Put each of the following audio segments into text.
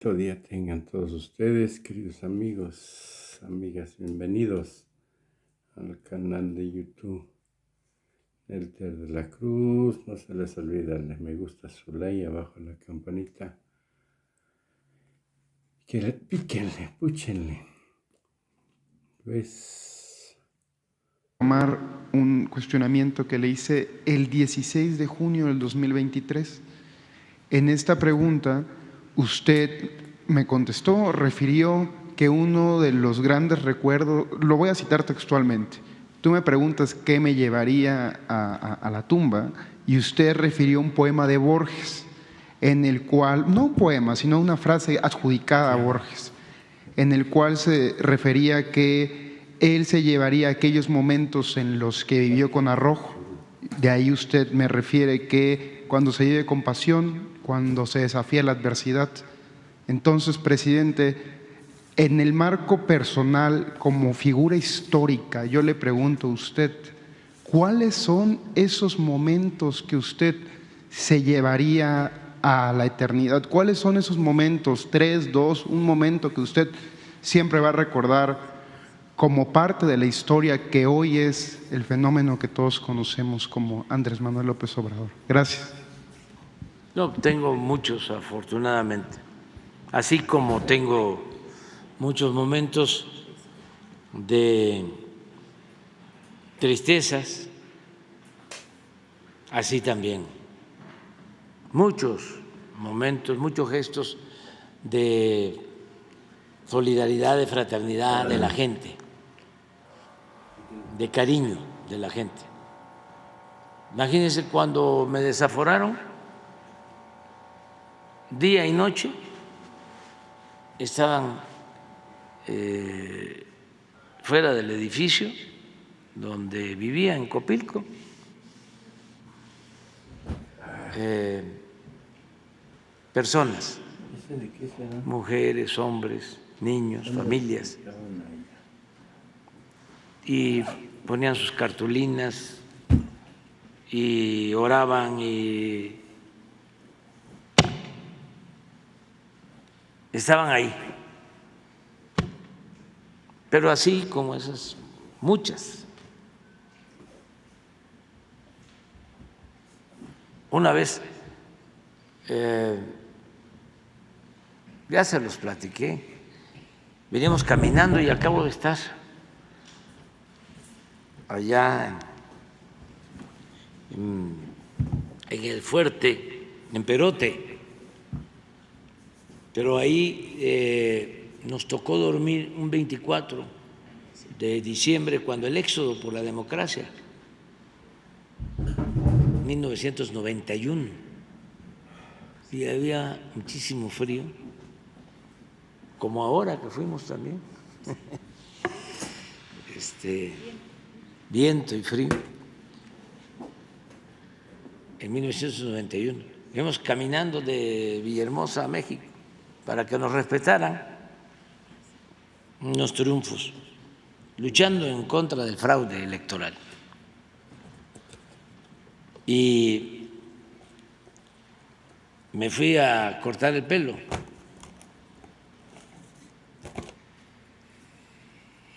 Buen día tengan todos ustedes, queridos amigos, amigas, bienvenidos al canal de YouTube Elter de la Cruz. No se les olvide darle me gusta, su like, abajo la campanita. Que le píquenle, púchenle. Pues tomar un cuestionamiento que le hice el 16 de junio del 2023. En esta pregunta, usted me contestó, refirió que uno de los grandes recuerdos, lo voy a citar textualmente, tú me preguntas qué me llevaría a la tumba y usted refirió un poema de Borges, en el cual, no un poema, sino una frase adjudicada a Borges, en el cual se refería que él se llevaría aquellos momentos en los que vivió con arrojo. De ahí usted me refiere que cuando se vive con pasión, cuando se desafía la adversidad. Entonces, presidente, en el marco personal, como figura histórica, yo le pregunto a usted, ¿cuáles son esos momentos que usted se llevaría a la eternidad? ¿Cuáles son esos momentos, 3, 2, un momento que usted siempre va a recordar como parte de la historia que hoy es el fenómeno que todos conocemos como Andrés Manuel López Obrador? Gracias. No, tengo muchos, afortunadamente, así como tengo muchos momentos de tristezas, así también muchos momentos, muchos gestos de solidaridad, de fraternidad de la gente, de cariño de la gente. Imagínense cuando me desaforaron, día y noche estaban fuera del edificio donde vivía, en Copilco, personas, mujeres, hombres, niños, familias, y ponían sus cartulinas y oraban y estaban ahí. Pero así como esas, muchas. Una vez, ya se los platiqué, veníamos caminando y acabo de estar allá en el fuerte, en Perote, pero ahí nos tocó dormir un 24 de diciembre, cuando el éxodo por la democracia, 1991, y había muchísimo frío, como ahora que fuimos también, viento y frío, en 1991. Íbamos caminando de Villahermosa a México para que nos respetaran unos triunfos, luchando en contra del fraude electoral. Y me fui a cortar el pelo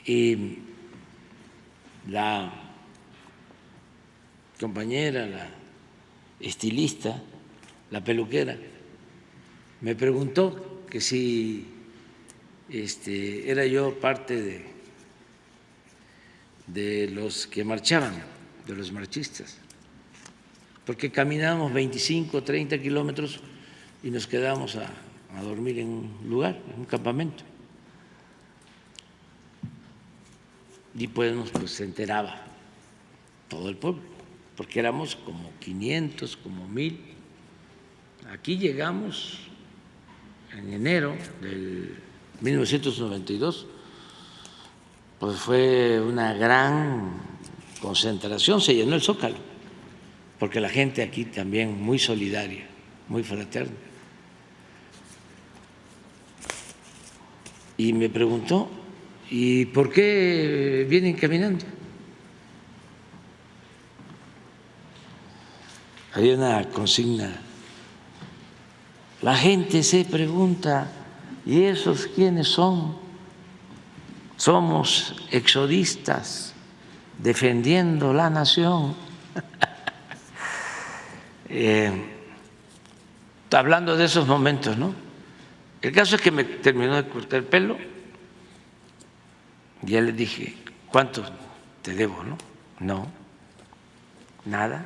y la compañera, la estilista, la peluquera, me preguntó que si era yo parte de los que marchaban, de los marchistas, porque caminábamos 25, 30 kilómetros y nos quedábamos a dormir en un lugar, en un campamento. Y pues se enteraba todo el pueblo, porque éramos como 500, como 1000. Aquí llegamos en enero del 1992, pues fue una gran concentración, se llenó el Zócalo, porque la gente aquí también muy solidaria, muy fraterna. Y me preguntó, ¿y por qué vienen caminando? Había una consigna. La gente se pregunta ¿Y esos quiénes son? Somos exodistas defendiendo la nación. Hablando de esos momentos, ¿no? El caso es que me terminó de cortar el pelo. Ya le dije, ¿cuánto te debo, no? No, nada.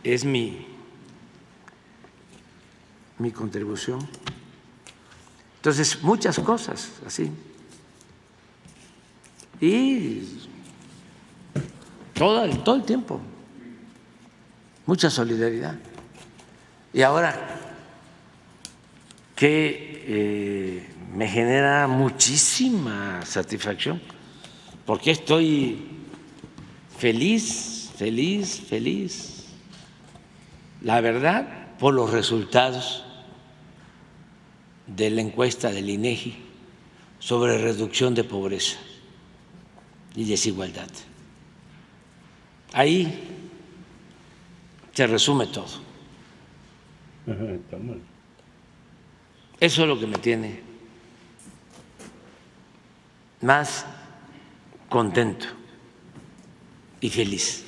Es mi contribución. Entonces, muchas cosas así. Y todo el tiempo, mucha solidaridad. Y ahora que me genera muchísima satisfacción, porque estoy feliz, feliz, feliz, la verdad, por los resultados de la encuesta del INEGI sobre reducción de pobreza y desigualdad. Ahí se resume todo. Eso es lo que me tiene más contento y feliz.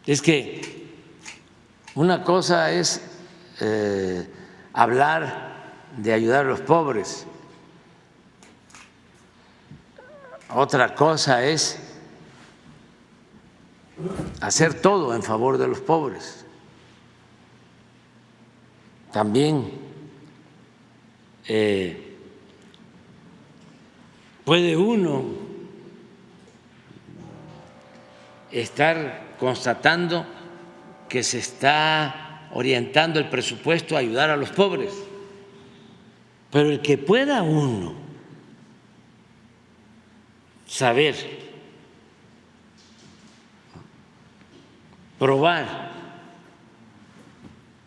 Es que una cosa es hablar de ayudar a los pobres, otra cosa es hacer todo en favor de los pobres. También puede uno estar constatando que se está orientando el presupuesto a ayudar a los pobres, pero el que pueda uno saber, probar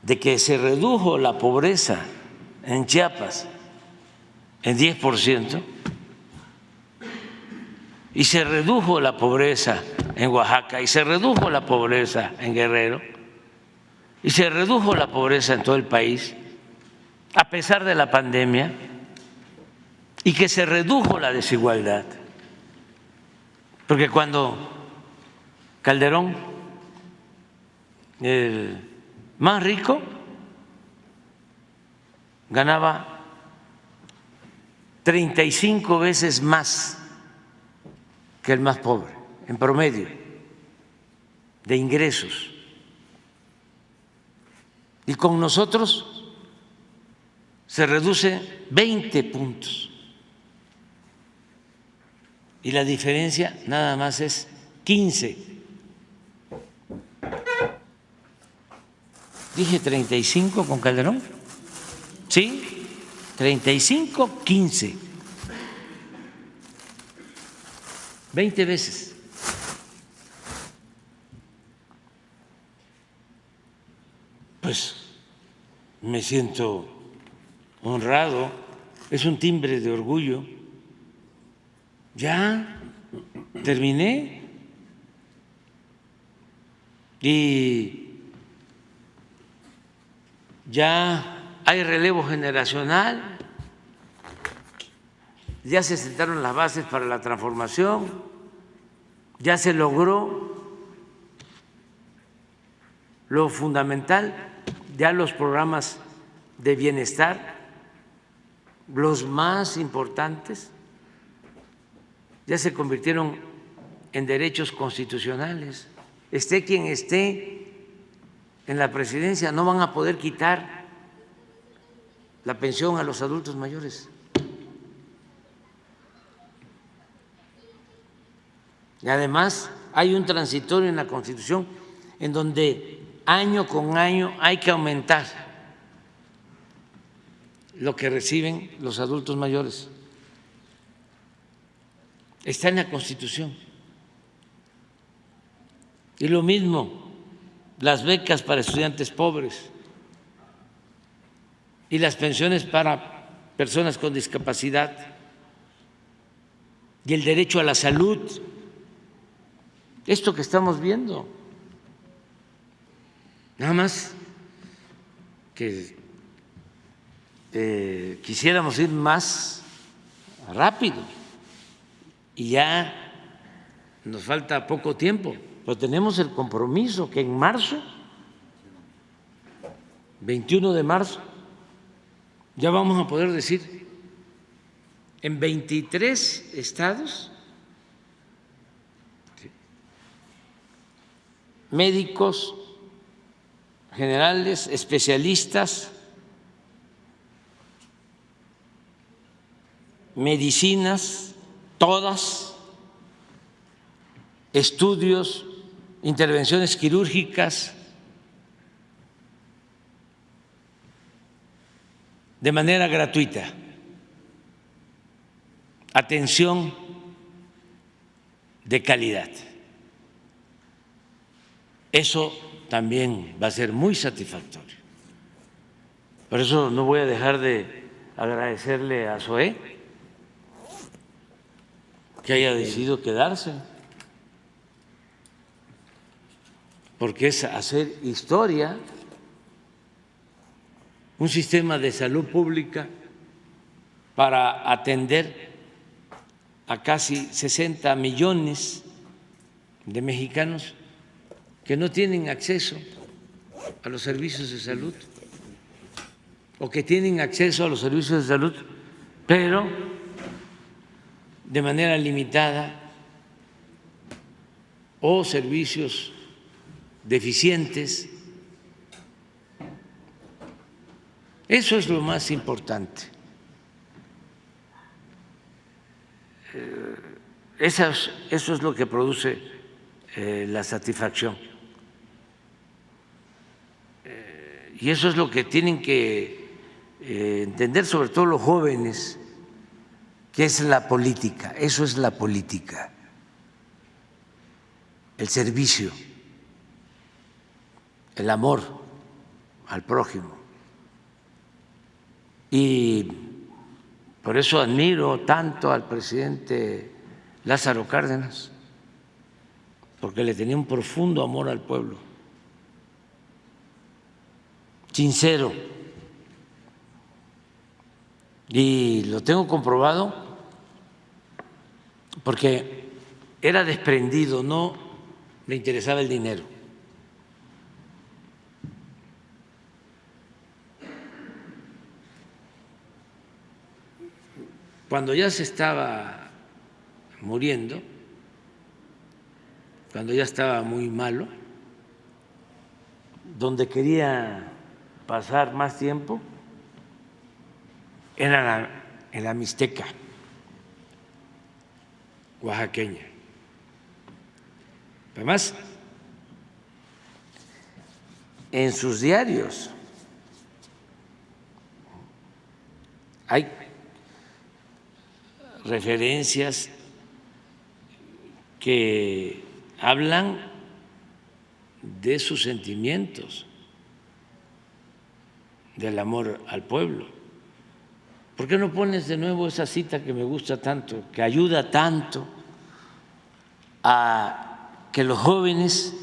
de que se redujo la pobreza en Chiapas en 10% y se redujo la pobreza en Oaxaca y se redujo la pobreza en Guerrero y se redujo la pobreza en todo el país a pesar de la pandemia y que se redujo la desigualdad. Porque cuando Calderón, el más rico, ganaba 35 veces más que el más pobre, en promedio, de ingresos. Y con nosotros se reduce 20 puntos. Y la diferencia nada más es 15. ¿Dije 35 con Calderón? Sí, 35-15. 20 veces. Pues me siento honrado, es un timbre de orgullo. Ya terminé y ya hay relevo generacional, ya se sentaron las bases para la transformación, ya se logró lo fundamental, ya los programas de bienestar, los más importantes, ya se convirtieron en derechos constitucionales. Esté quien esté en la presidencia, no van a poder quitar la pensión a los adultos mayores. Y además hay un transitorio en la Constitución en donde año con año hay que aumentar lo que reciben los adultos mayores. Está en la Constitución. Y lo mismo, las becas para estudiantes pobres y las pensiones para personas con discapacidad y el derecho a la salud. Esto que estamos viendo, nada más que quisiéramos ir más rápido y ya nos falta poco tiempo, pero tenemos el compromiso que en marzo, 21 de marzo, ya vamos a poder decir en 23 estados médicos generales, especialistas, medicinas, todas, estudios, intervenciones quirúrgicas, de manera gratuita, atención de calidad. Eso también va a ser muy satisfactorio. Por eso no voy a dejar de agradecerle a Zoé que haya decidido quedarse, porque es hacer historia, un sistema de salud pública para atender a casi 60 millones de mexicanos que no tienen acceso a los servicios de salud o que tienen acceso a los servicios de salud, pero de manera limitada o servicios deficientes. Eso es lo más importante. Eso es lo que produce la satisfacción. Y eso es lo que tienen que entender, sobre todo los jóvenes, que es la política. Eso es la política, el servicio, el amor al prójimo. Y por eso admiro tanto al presidente Lázaro Cárdenas, porque le tenía un profundo amor al pueblo, sincero, y lo tengo comprobado porque era desprendido, no le interesaba el dinero. Cuando ya se estaba muriendo, cuando ya estaba muy malo, donde quería pasar más tiempo era en la Mixteca oaxaqueña. Además, en sus diarios hay referencias que hablan de sus sentimientos, del amor al pueblo. ¿Por qué no pones de nuevo esa cita que me gusta tanto, que ayuda tanto a que los jóvenes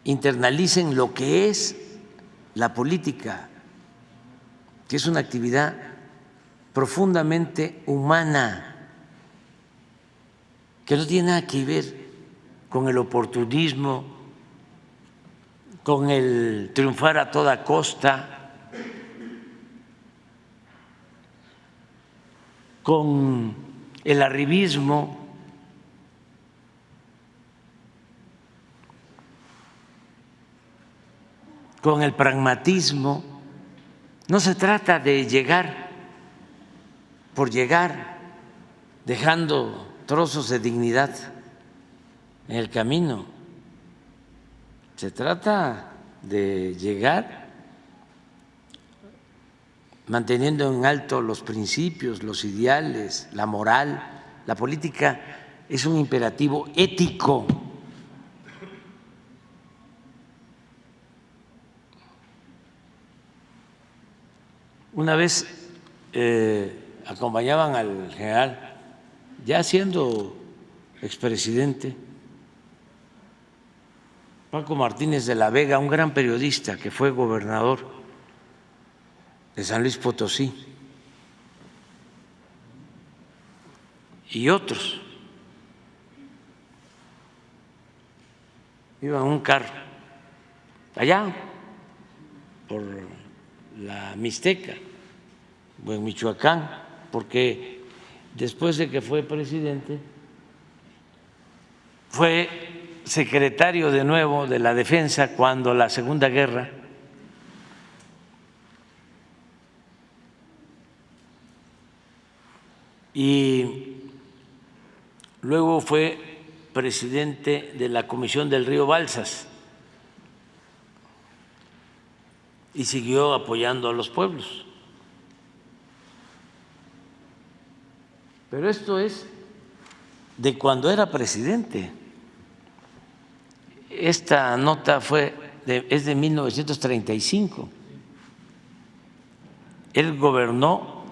internalicen lo que es la política, que es una actividad profundamente humana, que no tiene nada que ver con el oportunismo, con el triunfar a toda costa, con el arribismo. Con el pragmatismo. No se trata de llegar por llegar, dejando trozos de dignidad en el camino. Se trata de llegar manteniendo en alto los principios, los ideales, la moral. La política es un imperativo ético. Una vez acompañaban al general, ya siendo expresidente, Paco Martínez de la Vega, un gran periodista que fue gobernador de San Luis Potosí, y otros. Iba en un carro allá por la Mixteca o en Michoacán, porque después de que fue presidente fue secretario de nuevo de la Defensa cuando la Segunda Guerra y luego fue presidente de la Comisión del Río Balsas y siguió apoyando a los pueblos. Pero esto es de cuando era presidente. Esta nota es de 1935. Él gobernó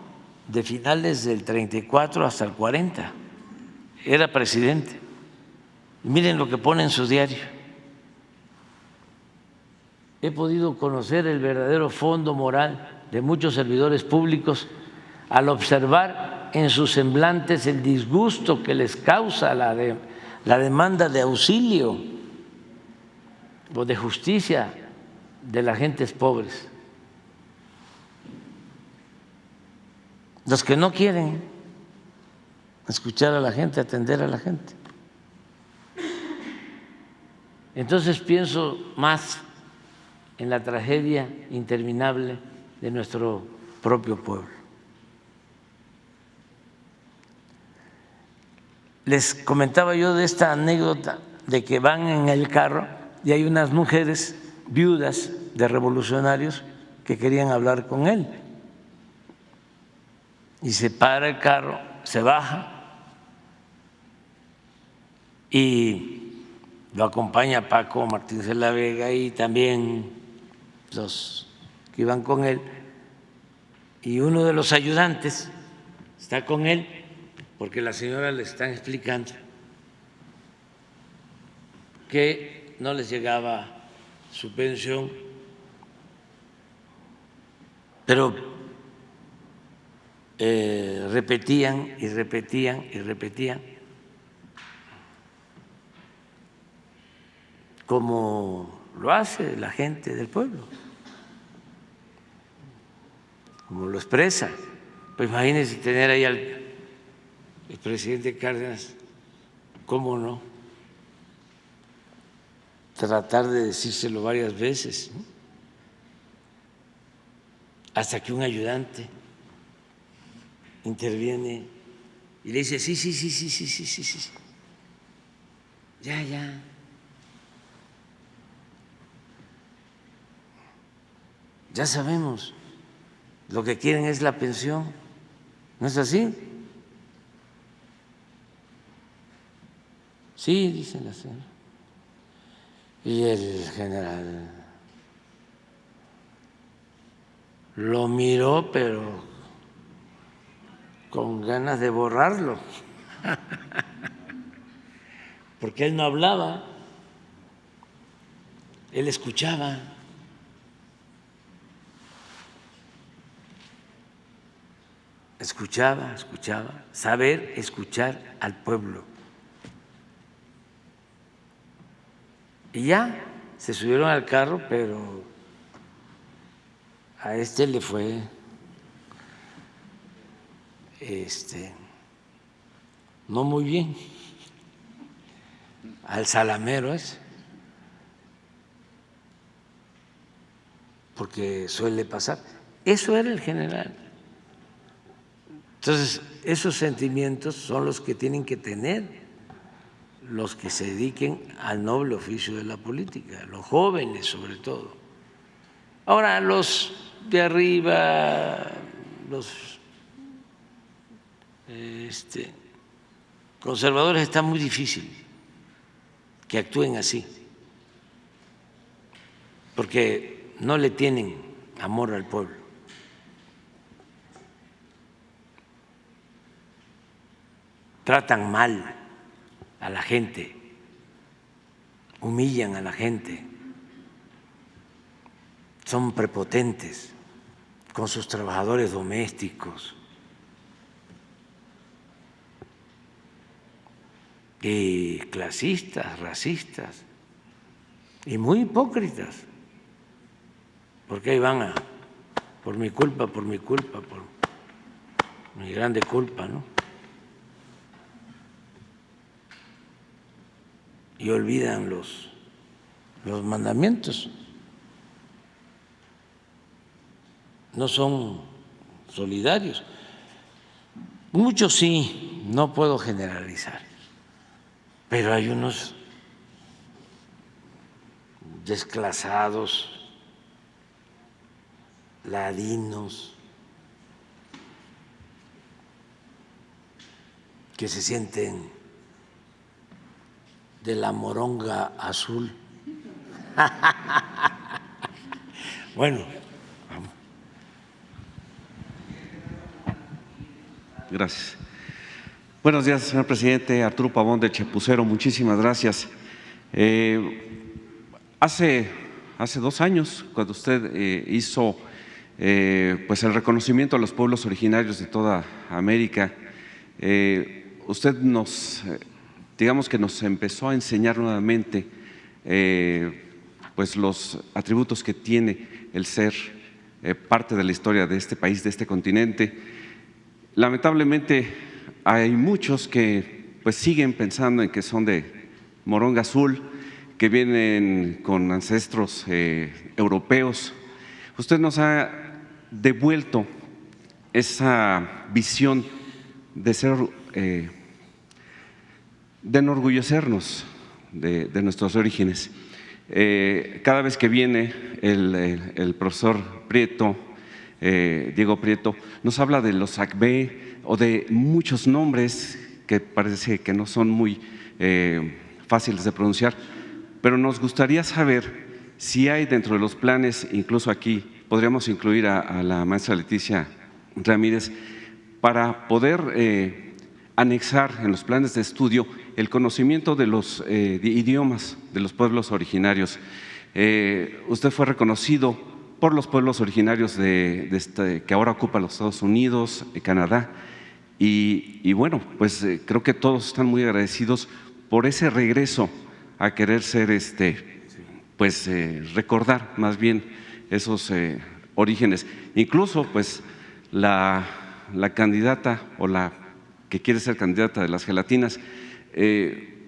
de finales del 34 hasta el 40. Era presidente. Y miren lo que pone en su diario. He podido conocer el verdadero fondo moral de muchos servidores públicos al observar en sus semblantes el disgusto que les causa la demanda de auxilio o de justicia de las gentes pobres. Los que no quieren escuchar a la gente, atender a la gente. Entonces pienso más en la tragedia interminable de nuestro propio pueblo. Les comentaba yo de esta anécdota de que van en el carro y hay unas mujeres viudas de revolucionarios que querían hablar con él. Y se para el carro, se baja y lo acompaña Paco Martínez de la Vega y también los que iban con él. Y uno de los ayudantes está con él porque la señora le están explicando que no les llegaba su pensión, pero repetían y repetían y repetían, como lo hace la gente del pueblo, como lo expresa. Pues imagínense tener ahí al presidente Cárdenas, ¿cómo no? Tratar de decírselo varias veces, ¿no? Hasta que un ayudante interviene y le dice, sí, ya. Ya sabemos, lo que quieren es la pensión, ¿no es así? Sí, dice la señora. Y el general lo miró, pero con ganas de borrarlo, porque él no hablaba, él escuchaba. Escuchaba, saber escuchar al pueblo. Y ya se subieron al carro, pero a este le fue no muy bien, al salamero ese, porque suele pasar. Eso era el general. Entonces, esos sentimientos son los que tienen que tener los que se dediquen al noble oficio de la política, los jóvenes sobre todo. Ahora, los de arriba, los conservadores, está muy difícil que actúen así, porque no le tienen amor al pueblo. Tratan mal a la gente, humillan a la gente, son prepotentes con sus trabajadores domésticos y clasistas, racistas y muy hipócritas, porque ahí van a por mi culpa, por mi grande culpa, ¿no? Y olvidan los mandamientos. No son solidarios. Muchos sí, no puedo generalizar, pero hay unos desclasados, ladinos, que se sienten de la moronga azul. Bueno, gracias. Buenos días, señor presidente. Arturo Pavón de Chapucero, muchísimas gracias. Hace 2 años, cuando usted hizo pues el reconocimiento a los pueblos originarios de toda América, usted digamos que nos empezó a enseñar nuevamente pues los atributos que tiene el ser parte de la historia de este país, de este continente. Lamentablemente hay muchos que pues siguen pensando en que son de moronga azul, que vienen con ancestros europeos. Usted nos ha devuelto esa visión de ser, de enorgullecernos de nuestros orígenes. Cada vez que viene el profesor Prieto, Diego Prieto, nos habla de los Acbé o de muchos nombres que parece que no son muy fáciles de pronunciar, pero nos gustaría saber si hay dentro de los planes, incluso aquí podríamos incluir a la maestra Leticia Ramírez, para poder anexar en los planes de estudio el conocimiento de los idiomas de los pueblos originarios. Usted fue reconocido por los pueblos originarios que ahora ocupan los Estados Unidos, Canadá, y bueno, pues creo que todos están muy agradecidos por ese regreso a querer ser pues recordar más bien esos orígenes. Incluso pues la candidata o la que quiere ser candidata de las gelatinas,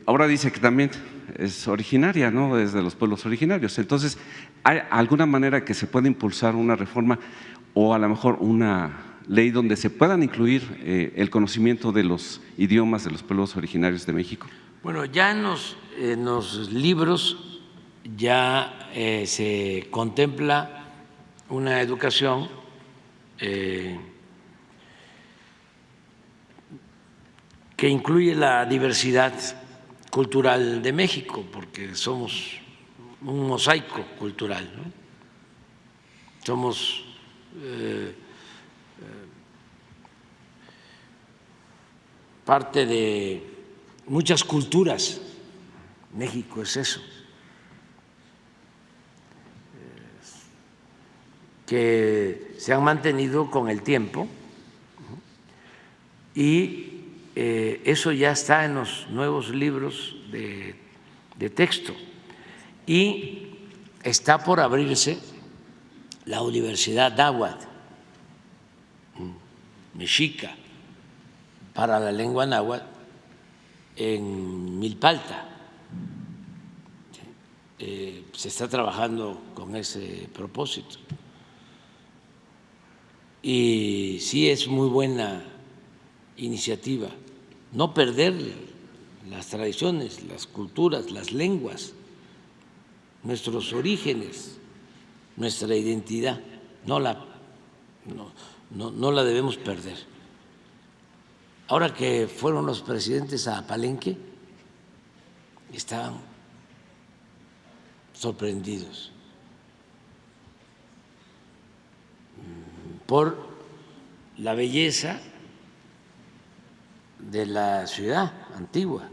ahora dice que también es originaria, ¿no? Es de los pueblos originarios. Entonces, ¿hay alguna manera que se pueda impulsar una reforma o a lo mejor una ley donde se puedan incluir el conocimiento de los idiomas de los pueblos originarios de México? Bueno, ya en los libros ya se contempla una educación que incluye la diversidad cultural de México, porque somos un mosaico cultural, ¿no? Somos parte de muchas culturas. México es eso, que se han mantenido con el tiempo y eso ya está en los nuevos libros de texto y está por abrirse la Universidad Náhuatl mexica para la lengua náhuatl en Milpalta. Se está trabajando con ese propósito y sí es muy buena iniciativa no perder las tradiciones, las culturas, las lenguas, nuestros orígenes, nuestra identidad, no la debemos perder. Ahora que fueron los presidentes a Palenque, estaban sorprendidos por la belleza de la ciudad antigua,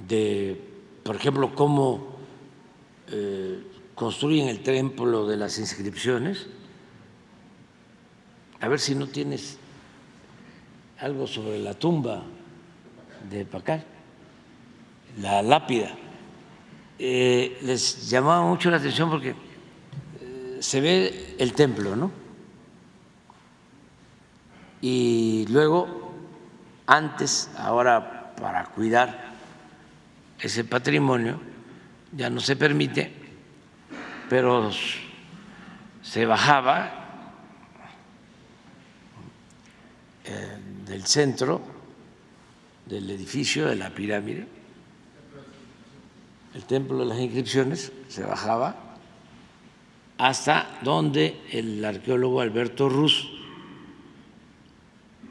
de, por ejemplo, cómo construyen el templo de las inscripciones. A ver si no tienes algo sobre la tumba de Pacal, la lápida. Les llamaba mucho la atención porque se ve el templo, ¿no? Y luego, antes, ahora para cuidar ese patrimonio, ya no se permite, pero se bajaba del centro del edificio de la pirámide, el templo de las inscripciones, se bajaba hasta donde el arqueólogo Alberto Ruz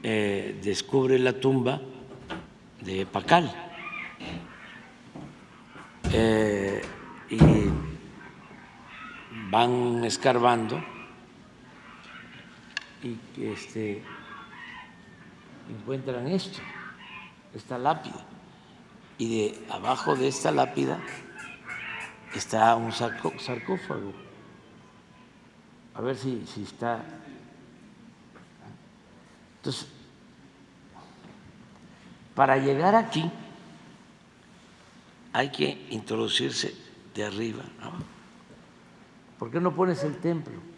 descubre la tumba de Pacal. Y van escarbando y encuentran esta lápida, y de abajo de esta lápida está un sarcófago. A ver si está. Entonces, para llegar aquí hay que introducirse de arriba abajo. ¿Por qué no pones el templo?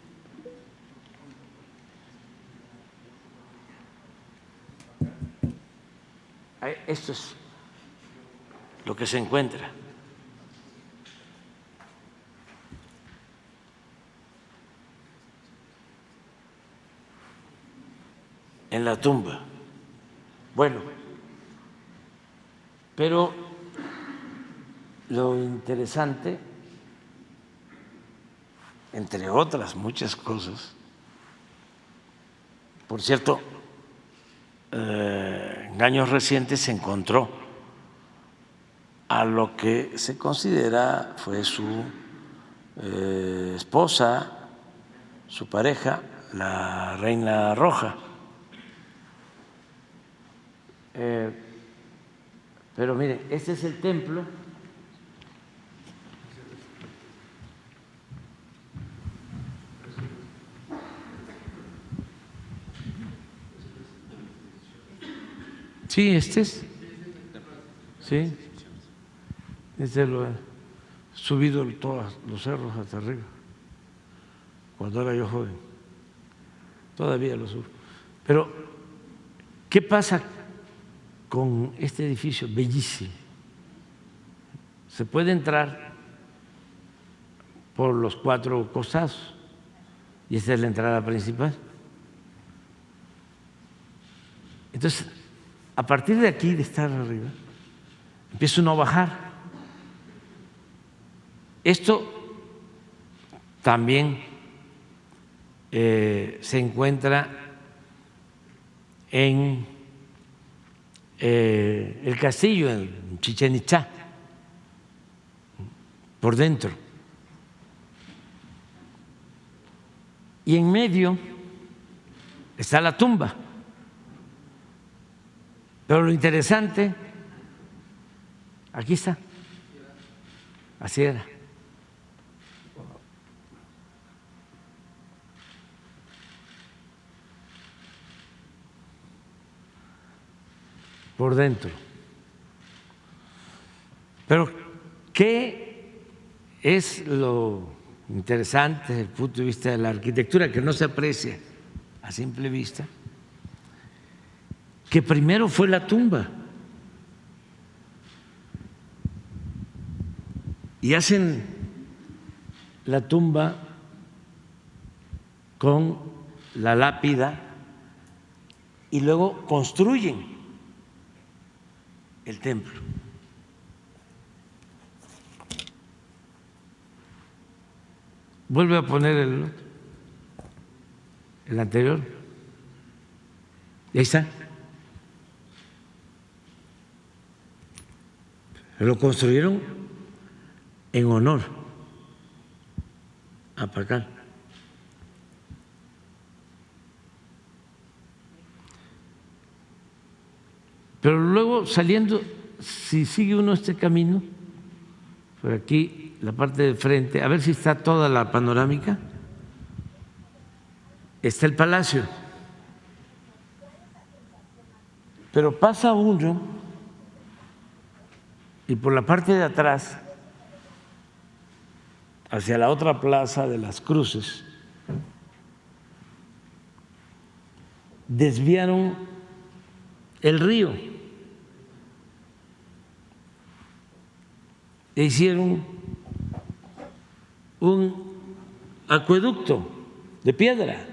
Esto es lo que se encuentra. En la tumba. Bueno, pero lo interesante, entre otras muchas cosas, por cierto, en años recientes se encontró a lo que se considera fue su esposa, su pareja, la Reina Roja. Pero mire, este es el templo. Sí, este es. Sí. Este lo he subido todos los cerros hasta arriba. Cuando era yo joven. Todavía lo subo. Pero, ¿qué pasa con este edificio? Bellísimo. Se puede entrar por los 4 costados y esta es la entrada principal. Entonces, a partir de aquí, de estar arriba, empieza uno a bajar. Esto también se encuentra en el castillo, en Chichén Itzá, por dentro. Y en medio está la tumba. Pero lo interesante, aquí está, así era. Por dentro. Pero, ¿qué es lo interesante desde el punto de vista de la arquitectura, que no se aprecia a simple vista? Que primero fue la tumba y hacen la tumba con la lápida y luego construyen el templo. Vuelve a poner el anterior. Y ahí está. Lo construyeron en honor a Pacal. Pero luego saliendo si sigue uno este camino, por aquí, la parte de frente, a ver si está toda la panorámica, está el Palacio. Pero pasa uno y por la parte de atrás, hacia la otra plaza de las Cruces, desviaron el río e hicieron un acueducto de piedra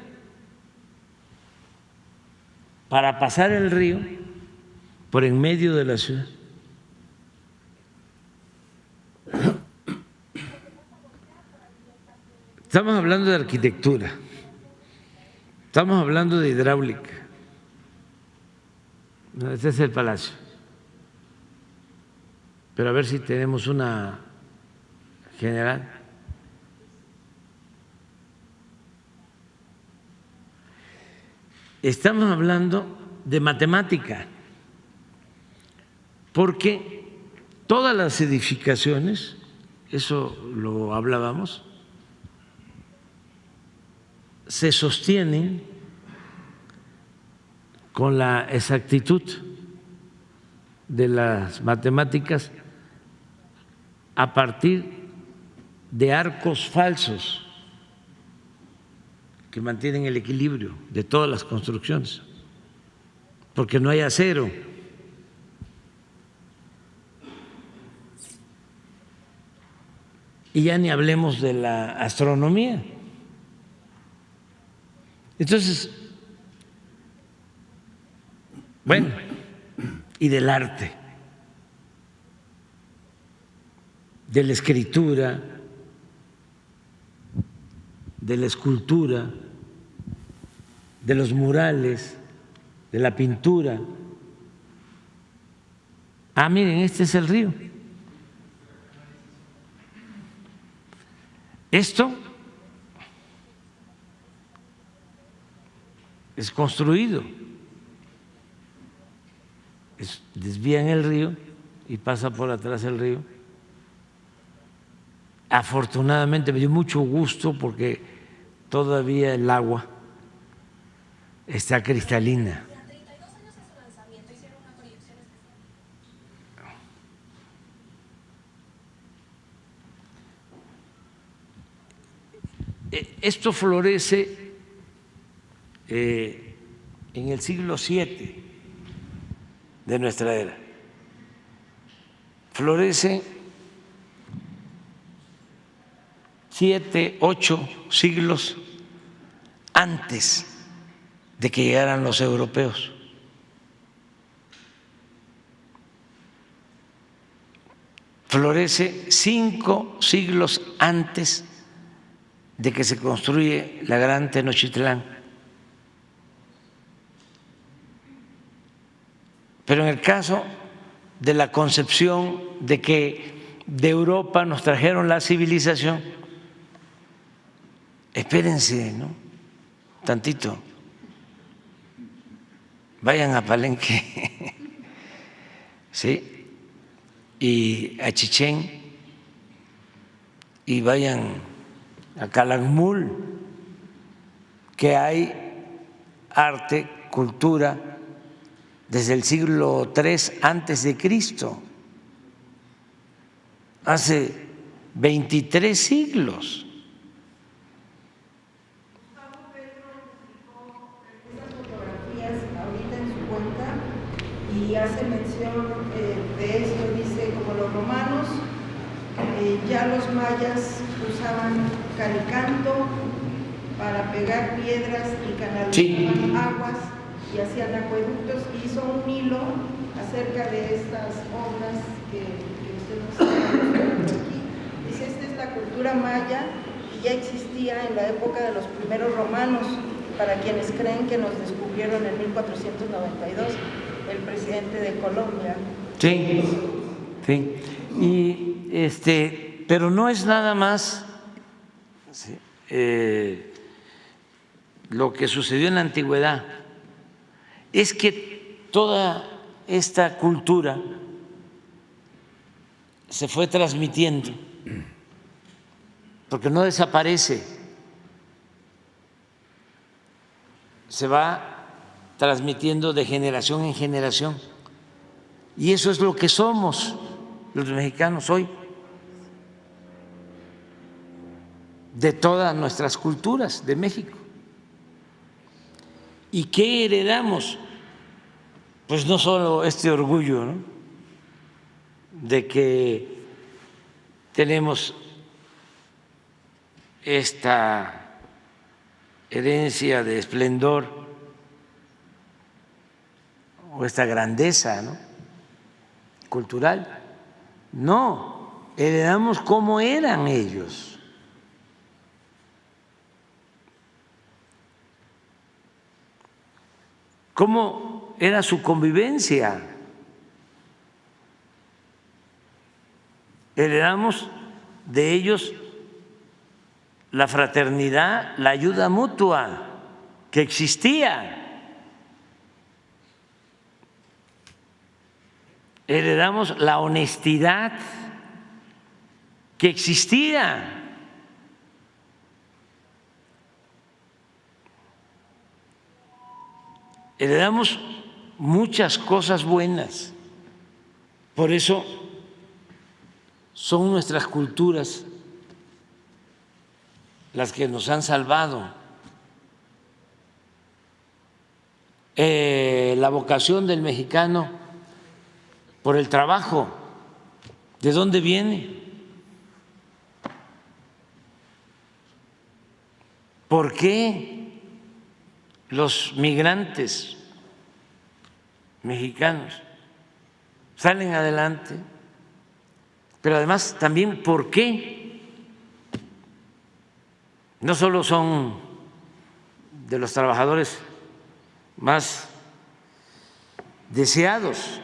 para pasar el río por en medio de la ciudad. Estamos hablando de arquitectura, estamos hablando de hidráulica. Este es el Palacio. Pero a ver si tenemos una general. Estamos hablando de matemática, porque todas las edificaciones, eso lo hablábamos, se sostienen con la exactitud de las matemáticas a partir de arcos falsos que mantienen el equilibrio de todas las construcciones, porque no hay acero. Y ya ni hablemos de la astronomía. Entonces, bueno, y del arte, de la escritura, de la escultura, de los murales, de la pintura. Ah, miren, este es el río. Esto es construido, desvían el río y pasa por atrás el río. Afortunadamente me dio mucho gusto porque todavía el agua está cristalina. Esto florece en el siglo VII de nuestra era. Florece 7, 8 siglos antes de que llegaran los europeos. Florece 5 siglos antes de que se construye la Gran Tenochtitlán. Pero en el caso de la concepción de que de Europa nos trajeron la civilización, espérense, ¿no? Tantito. Vayan a Palenque, ¿sí? Y a Chichén, y vayan a Calakmul, que hay arte, cultura, desde el siglo III antes de Cristo, hace 23 siglos. Estas fotografías ahorita en su cuenta y hace mención de esto, dice, como los romanos, ya los mayas usaban calicanto para pegar piedras y canalizaban aguas y hacían acueductos, y hizo un hilo acerca de estas obras que usted nos está mostrando aquí. Dice, esta es la cultura maya y ya existía en la época de los primeros romanos, para quienes creen que nos descubrieron en 1492, el presidente de Colombia. Sí, sí. Y pero no es nada más lo que sucedió en la antigüedad. Es que toda esta cultura se fue transmitiendo, porque no desaparece, se va transmitiendo de generación en generación. Y eso es lo que somos los mexicanos hoy, de todas nuestras culturas de México. ¿Y qué heredamos? Pues no solo este orgullo, ¿no?, de que tenemos esta herencia de esplendor o esta grandeza, ¿no?, cultural. No, heredamos cómo eran ellos. Cómo era su convivencia. Heredamos de ellos la fraternidad, la ayuda mutua que existía. Heredamos la honestidad que existía. Heredamos muchas cosas buenas. Por eso son nuestras culturas las que nos han salvado. La vocación del mexicano por el trabajo, ¿de dónde viene? ¿Por qué los migrantes mexicanos salen adelante? Pero además también, ¿por qué no solo son de los trabajadores más deseados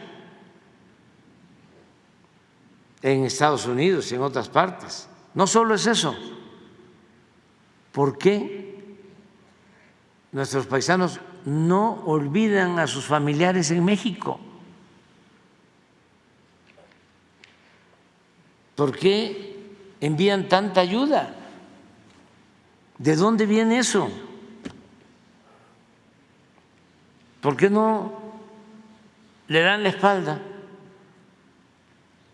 en Estados Unidos y en otras partes? No solo es eso. ¿Por qué nuestros paisanos no olvidan a sus familiares en México? ¿Por qué envían tanta ayuda? ¿De dónde viene eso? ¿Por qué no le dan la espalda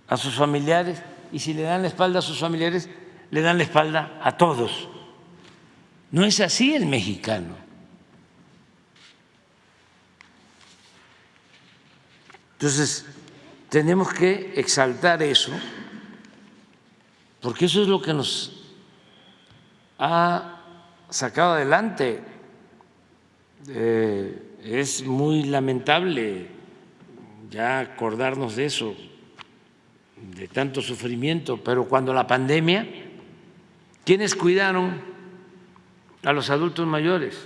a sus familiares? Y si le dan la espalda a sus familiares, le dan la espalda a todos. No es así el mexicano. Entonces, tenemos que exaltar eso, porque eso es lo que nos ha sacado adelante. Es muy lamentable ya acordarnos de eso, de tanto sufrimiento, pero cuando la pandemia, ¿quiénes cuidaron a los adultos mayores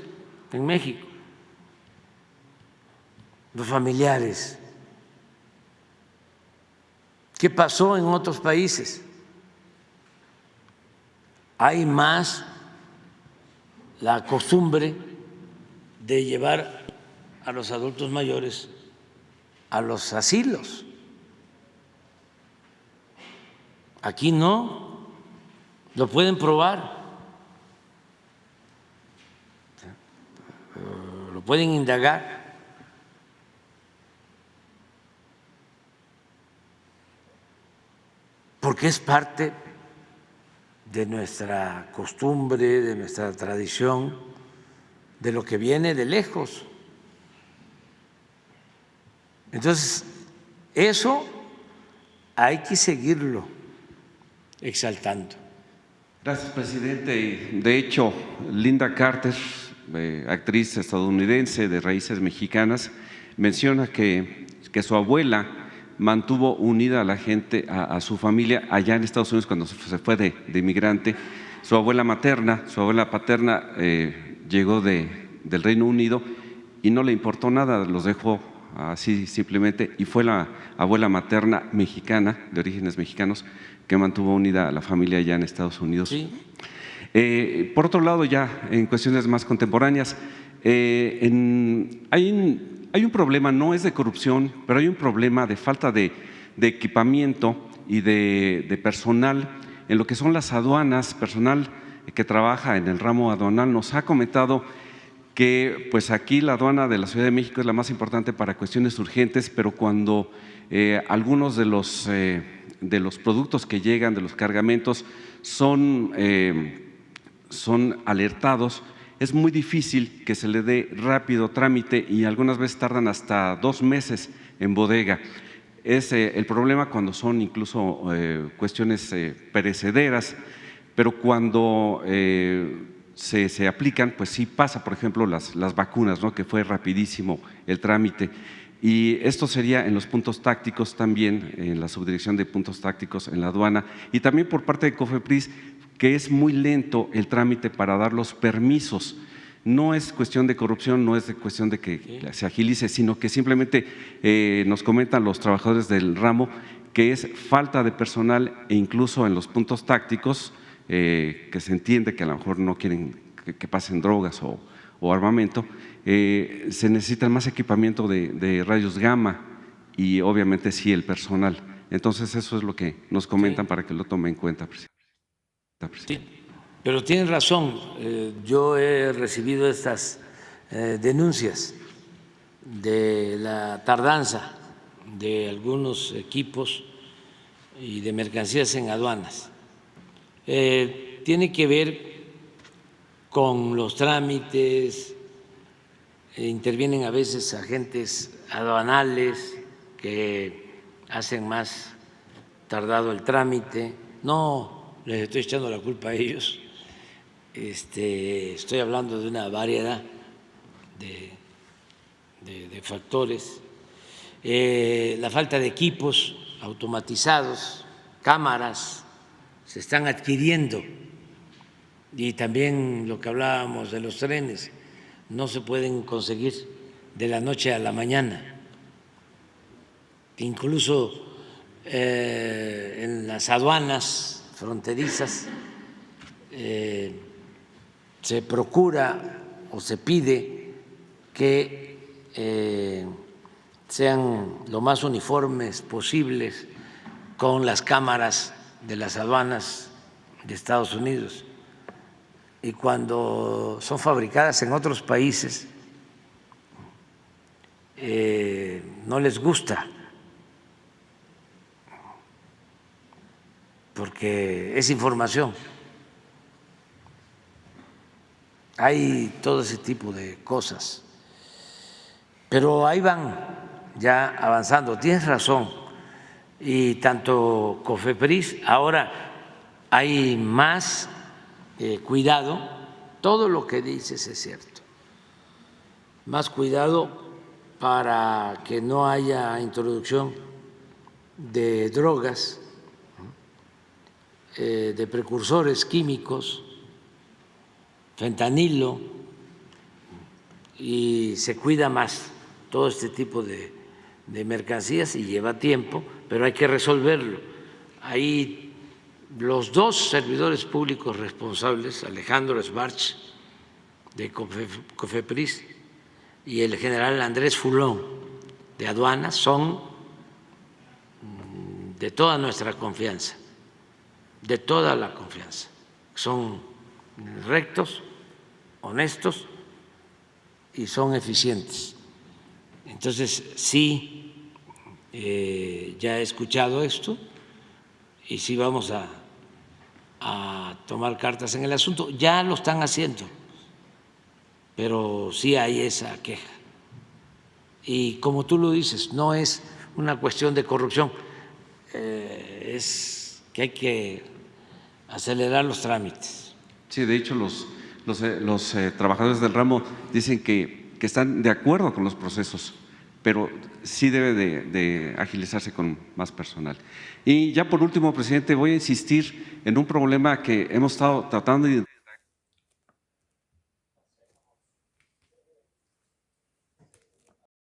en México? Los familiares. ¿Qué pasó en otros países? Hay más la costumbre de llevar a los adultos mayores a los asilos. Aquí no, lo pueden probar, lo pueden indagar. Porque es parte de nuestra costumbre, de nuestra tradición, de lo que viene de lejos. Entonces, eso hay que seguirlo exaltando. Gracias, presidente. De hecho, Linda Carter, actriz estadounidense de raíces mexicanas, menciona que su abuela mantuvo unida a la gente, a su familia allá en Estados Unidos cuando se fue de inmigrante. Su abuela paterna llegó del Reino Unido y no le importó nada, los dejó así simplemente, y fue la abuela materna mexicana, de orígenes mexicanos, que mantuvo unida a la familia allá en Estados Unidos. Sí. Por otro lado, ya en cuestiones más contemporáneas, hay un problema, no es de corrupción, pero hay un problema de falta de equipamiento y de personal en lo que son las aduanas, personal que trabaja en el ramo aduanal, nos ha comentado que pues aquí la aduana de la Ciudad de México es la más importante para cuestiones urgentes, pero cuando algunos de los productos que llegan, de los cargamentos, son alertados, es muy difícil que se le dé rápido trámite y algunas veces tardan hasta 2 meses en bodega. Es el problema cuando son incluso cuestiones perecederas, pero cuando se aplican, pues sí pasa, por ejemplo, las vacunas, ¿no? Que fue rapidísimo el trámite. Y esto sería en los puntos tácticos también, en la subdirección de puntos tácticos en la aduana y también por parte de COFEPRIS, que es muy lento el trámite para dar los permisos. No es cuestión de corrupción, no es de cuestión de que se agilice, sino que simplemente nos comentan los trabajadores del ramo que es falta de personal e incluso en los puntos tácticos, que se entiende que a lo mejor no quieren que pasen drogas o armamento, se necesita más equipamiento de rayos gamma y obviamente sí el personal. Entonces eso es lo que nos comentan para que lo tome en cuenta, presidente. Sí, pero tienen razón, yo he recibido estas denuncias de la tardanza de algunos equipos y de mercancías en aduanas. Tiene que ver con los trámites, intervienen a veces agentes aduanales que hacen más tardado el trámite. No les estoy echando la culpa a ellos, estoy hablando de una variedad de factores. La falta de equipos automatizados, cámaras, se están adquiriendo, y también lo que hablábamos de los trenes, no se pueden conseguir de la noche a la mañana. Incluso en las aduanas fronterizas se procura o se pide que sean lo más uniformes posibles con las cámaras de las aduanas de Estados Unidos, y cuando son fabricadas en otros países no les gusta, porque es información. Hay todo ese tipo de cosas, pero ahí van ya avanzando. Tienes razón, y tanto COFEPRIS, ahora hay más cuidado, todo lo que dices es cierto, más cuidado para que no haya introducción de drogas, de precursores químicos, fentanilo, y se cuida más todo este tipo de mercancías y lleva tiempo, pero hay que resolverlo. Ahí los 2 servidores públicos responsables, Alejandro Sbarch de COFEPRIS y el general Andrés Fulón de Aduanas, son de toda nuestra confianza, de toda la confianza. Son rectos, honestos y son eficientes. Entonces, sí, ya he escuchado esto y sí vamos a tomar cartas en el asunto. Ya lo están haciendo, pero sí hay esa queja. Y como tú lo dices, no es una cuestión de corrupción, es que hay que acelerar los trámites. Sí, de hecho los trabajadores del ramo dicen que están de acuerdo con los procesos, pero sí debe de agilizarse con más personal. Y ya por último, presidente, voy a insistir en un problema que hemos estado tratando de